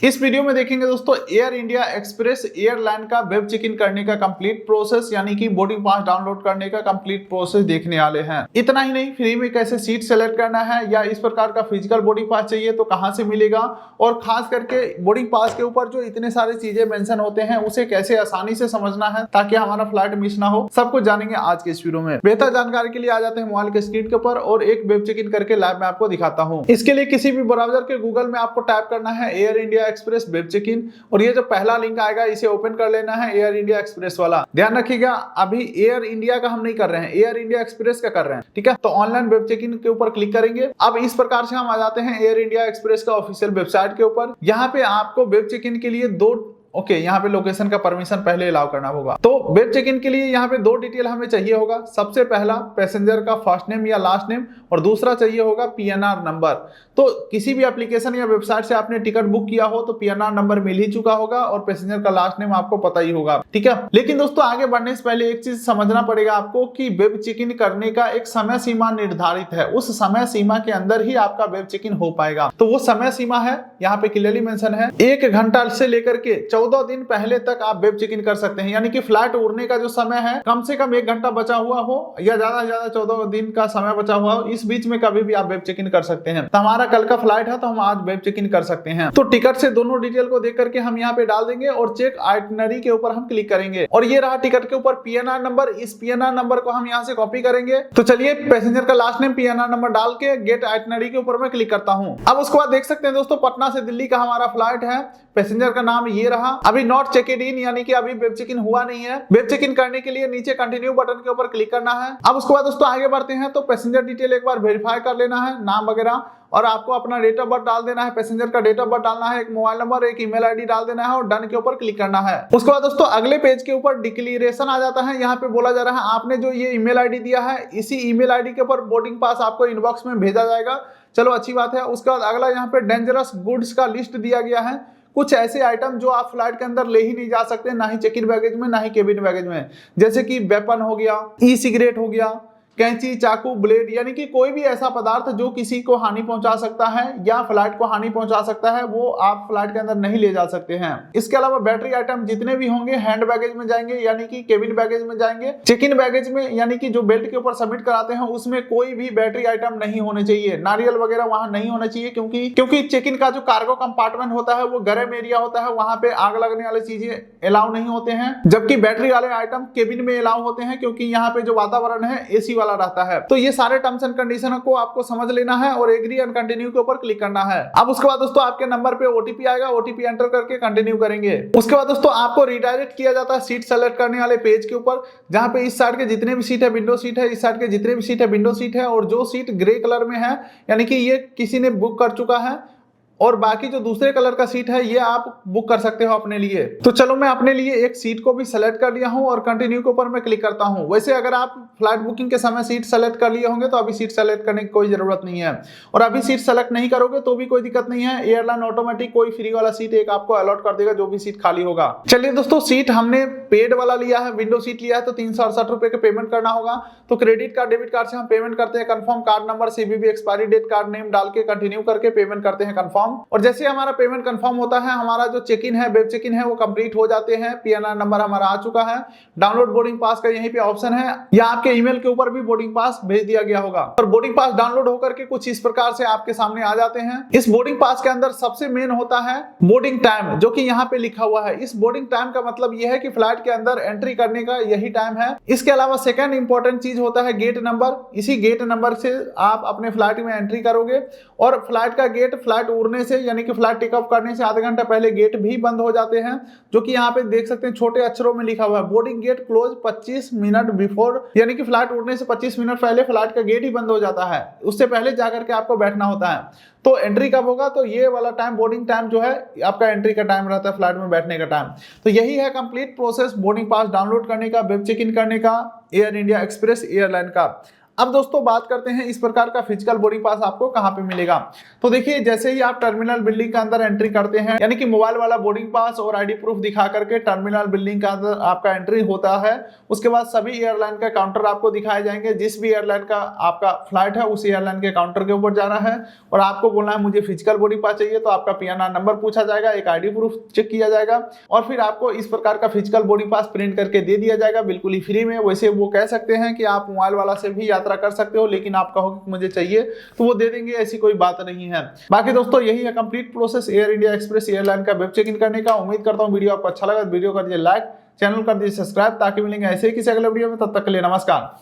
इस वीडियो में देखेंगे दोस्तों एयर इंडिया एक्सप्रेस एयरलाइन का वेब चेक इन करने का कंप्लीट प्रोसेस, यानी कि बोर्डिंग पास डाउनलोड करने का कंप्लीट प्रोसेस देखने वाले हैं। इतना ही नहीं, फ्री में कैसे सीट सेलेक्ट करना है या इस प्रकार का फिजिकल बोर्डिंग पास चाहिए तो कहां से मिलेगा, और खास करके बोर्डिंग पास के ऊपर जो इतने सारे चीजें मेंशन होते हैं उसे कैसे आसानी से समझना है ताकि हमारा फ्लाइट मिस ना हो, सब कुछ जानेंगे आज के इस वीडियो में। बेहतर जानकारी के लिए आ जाते हैं मोबाइल के स्क्रीन के ऊपर और एक वेब चेक इन करके लाइव में आपको दिखाता हूँ। इसके लिए किसी भी ब्राउजर के गूगल में आपको टाइप करना है Air India Express web check in, और ये जो पहला लिंक आएगा इसे ओपन कर लेना है, एयर इंडिया एक्सप्रेस वाला। ध्यान रखिएगा अभी एयर इंडिया का हम नहीं कर रहे हैं, एयर इंडिया एक्सप्रेस का कर रहे हैं, ठीक है। तो ऑनलाइन वेब चेक इन के ऊपर क्लिक करेंगे। अब इस प्रकार से हम आ जाते हैं एयर इंडिया एक्सप्रेस का ऑफिशियल वेबसाइट के ऊपर। यहाँ पे आपको वेब चेक इन के लिए यहाँ पे लोकेशन का परमिशन पहले अलाउ करना होगा। तो वेब चेक इन के लिए यहाँ पे दो डिटेल हमें चाहिए होगा। सबसे पहला पैसेंजर का फर्स्ट नेम या लास्ट नेम, और दूसरा चाहिए होगा पीएनआर नंबर। तो किसी भी एप्लीकेशन या वेबसाइट से आपने टिकट बुक किया हो तो पीएनआर नंबर मिल ही चुका होगा और पैसेंजर का लास्ट नेम आपको पता ही होगा, ठीक है। लेकिन दोस्तों आगे बढ़ने से पहले एक चीज समझना पड़ेगा आपको कि वेब चेक इन करने का एक समय सीमा निर्धारित है। उस समय सीमा के अंदर ही आपका वेब चेक इन हो पाएगा। तो वो समय सीमा है, यहाँ पे क्लियरली मेंशन है, 1 घंटा से लेकर के 14 दिन पहले तक आप वेब चेक इन कर सकते हैं। यानी कि फ्लाइट उड़ने का जो समय है कम से कम 1 घंटा बचा हुआ हो या ज्यादा से ज्यादा 14 दिन का समय बचा हुआ हो, इस बीच में कभी भी आप वेब चेक इन कर सकते हैं। तो हमारा कल का फ्लाइट है तो हम आज वेब चेक इन कर सकते हैं। तो टिकट से दोनों डिटेल को देख करके हम यहाँ पे डाल देंगे और चेक आइटनरी के ऊपर हम क्लिक करेंगे, और ये रहा टिकट के ऊपर पीएनआर नंबर। इस पीएनआर नंबर को हम यहाँ से कॉपी करेंगे। तो चलिए पैसेंजर का लास्ट नेम पीएनआर नंबर डाल के गेट आइटनरी के ऊपर मैं क्लिक करता हूँ। अब उसके बाद देख सकते हैं दोस्तों पटना से दिल्ली का हमारा फ्लाइट है। पैसेंजर का नाम ये रहा। अभी नॉट चेकड इन, यानी कि अभी वेब चेक इन हुआ नहीं है। वेब चेक इन करने के लिए नीचे कंटिन्यू बटन के ऊपर क्लिक करना है। अब उसके बाद दोस्तों आगे बढ़ते हैं तो पैसेंजर डिटेल एक बार वेरीफाई कर लेना है, नाम वगैरह, और आपको अपना डेट ऑफ बर्थ डाल देना है, पैसेंजर का डेट ऑफ बर्थ डालना है, एक मोबाइल नंबर, एक ईमेल आईडी डाल देना है और डन के ऊपर क्लिक करना है। उसके बाद दोस्तों अगले पेज के ऊपर डिक्लेरेशन आ जाता है। यहाँ पे बोला जा रहा है आपने जो ये ईमेल आईडी दिया है इसी ईमेल आईडी के ऊपर बोर्डिंग पास आपको इनबॉक्स में भेजा जाएगा। चलो अच्छी बात है। उसके बाद अगला यहाँ पे डेंजरस गुड्स का लिस्ट दिया गया है। कुछ ऐसे आइटम जो आप फ्लाइट के अंदर ले ही नहीं जा सकते, ना ही चेक इन बैगेज में, ना ही केबिन बैगेज में, जैसे कि वेपन हो गया, ई सिगरेट हो गया, कैंची, चाकू, ब्लेड, यानी कि कोई भी ऐसा पदार्थ जो किसी को हानि पहुंचा सकता है या फ्लाइट को हानि पहुंचा सकता है वो आप फ्लाइट के अंदर नहीं ले जा सकते हैं। इसके अलावा बैटरी आइटम जितने भी होंगे हैंड बैगेज में जाएंगे, यानी कि केबिन बैगेज में जाएंगे। चेक इन बैगेज में यानी कि जो बेल्ट के ऊपर सबमिट कराते हैं उसमें कोई भी बैटरी आइटम नहीं होने चाहिए, नारियल वगैरह वहां नहीं होना चाहिए, क्योंकि चेक इन का जो कार्गो कंपार्टमेंट होता है वो गर्म एरिया होता है, वहां पे आग लगने वाली चीजें अलाउ नहीं होते हैं, जबकि बैटरी वाले आइटम केबिन में अलाउ होते हैं क्योंकि यहाँ पे जो वातावरण है एसी वाला रहता है। तो ये सारे टर्म्स एंड कंडीशन को आपको समझ लेना है और एग्री एंड कंटिन्यू के ऊपर क्लिक करना है। अब उसके बाद दोस्तों आपके नंबर पे ओटीपी आएगा, ओटीपी एंटर करके कंटिन्यू करेंगे। उसके बाद दोस्तों आपको रिडायरेक्ट किया जाता है सीट सेलेक्ट करने वाले पेज के ऊपर, जहां पे इस साइड के जितने भी सीट है विंडो सीट है, इस साइड के जितने भी सीट है विंडो सीट है, और जो सीट ग्रे कलर में है यानी कि ये किसी ने बुक कर चुका है, और बाकी जो दूसरे कलर का सीट है ये आप बुक कर सकते हो अपने लिए। तो चलो मैं अपने लिए एक सीट को भी सेलेक्ट कर लिया हूं और कंटिन्यू के ऊपर मैं क्लिक करता हूं। वैसे अगर आप फ्लाइट बुकिंग के समय सीट सेलेक्ट कर लिए होंगे तो अभी सीट सेलेक्ट करने की कोई जरूरत नहीं है, और अभी सीट सेलेक्ट नहीं करोगे तो भी कोई दिक्कत नहीं है। एयरलाइन ऑटोमेटिक कोई फ्री वाला सीट एक आपको अलॉट कर देगा जो भी सीट खाली होगा। चलिए दोस्तों सीट हमने पेड वाला लिया है, विंडो सीट लिया है, तो 368 रुपए के पेमेंट करना होगा। तो क्रेडिट कार्ड डेबिट कार्ड से हम पेमेंट करते हैं confirm, card number CVV expiry date card name डाल के कंटिन्यू करके पेमेंट करते हैं कंफर्म। और जैसे हमारा पेमेंट कंफर्म होता है हमारा जो चेक इन है वेब चेक इन है वो कंप्लीट हो जाते हैं। पीएनआर नंबर हमारा आ चुका है, डाउनलोड बोर्डिंग पास का यहीं पे ऑप्शन है, या आपके ईमेल के ऊपर भी बोर्डिंग पास भेज दिया गया होगा। और बोर्डिंग पास डाउनलोड होकर के कुछ इस प्रकार से आपके सामने आ जाते हैं। इस बोर्डिंग पास के अंदर सबसे मेन होता है बोर्डिंग टाइम, जो कि यहाँ पे लिखा हुआ है। इस बोर्डिंग टाइम का मतलब यह है कि फ्लाइट के अंदर एंट्री करने का यही टाइम है। इसके अलावा सेकंड इंपॉर्टेंट चीज होता है गेट नंबर। इसी गेट नंबर से आप अपने फ्लाइट में एंट्री करोगे, और फ्लाइट का गेट फ्लाइट उड़ने से यानी कि फ्लाइट टेक ऑफ करने से आधा घंटा पहले गेट भी बंद हो जाते हैं, जो कि यहाँ पे देख सकते हैं छोटे अक्षरों में लिखा हुआ है boarding gate close 25 minute before, यानी कि फ्लाइट उड़ने से 25 मिनट पहले फ्लाइट का गेट ही बंद हो जाता है, उससे पहले जाकर के आपको बैठना होता है। तो एंट्री कब होगा, तो ये वाला टाइम बोर्डिंग टाइम जो है आपका एंट्री का टाइम रहता है, फ्लाइट में बैठने का टाइम। तो यही है complete process boarding pass download करने का, वेब चेक इन करने का एयर इंडिया एक्सप्रेस एयरलाइन का। अब दोस्तों बात करते हैं इस प्रकार का फिजिकल बोर्डिंग पास आपको कहां पे मिलेगा। तो देखिए जैसे ही आप टर्मिनल बिल्डिंग के अंदर एंट्री करते हैं, यानी कि मोबाइल वाला बोर्डिंग पास और आईडी प्रूफ दिखा करके टर्मिनल बिल्डिंग के अंदर आपका एंट्री होता है, उसके बाद सभी एयरलाइन का काउंटर आपको दिखाए जाएंगे। जिस भी एयरलाइन का आपका फ्लाइट है उस एयरलाइन के काउंटर के ऊपर जाना है और आपको बोलना है मुझे फिजिकल बोर्डिंग पास चाहिए, तो आपका पीएनआर नंबर पूछा जाएगा, एक आईडी प्रूफ चेक किया जाएगा और फिर आपको इस प्रकार का फिजिकल बोर्डिंग पास प्रिंट करके दे दिया जाएगा बिल्कुल ही फ्री में। वैसे वो कह सकते हैं कि आप मोबाइल वाला से भी यात्रा कर सकते हो, लेकिन आप कहोगे कि मुझे चाहिए तो वो दे देंगे, ऐसी कोई बात नहीं है। बाकी दोस्तों यही है complete process air India express airline का वेब चेक इन करने का। उम्मीद करता हूं वीडियो आपको अच्छा लगा, वीडियो कर दीजिए लाइक, चैनल कर दीजिए सब्सक्राइब, ताकि मिलेंगे ऐसे ही किसी अगले वीडियो में। तब तक के लिए नमस्कार।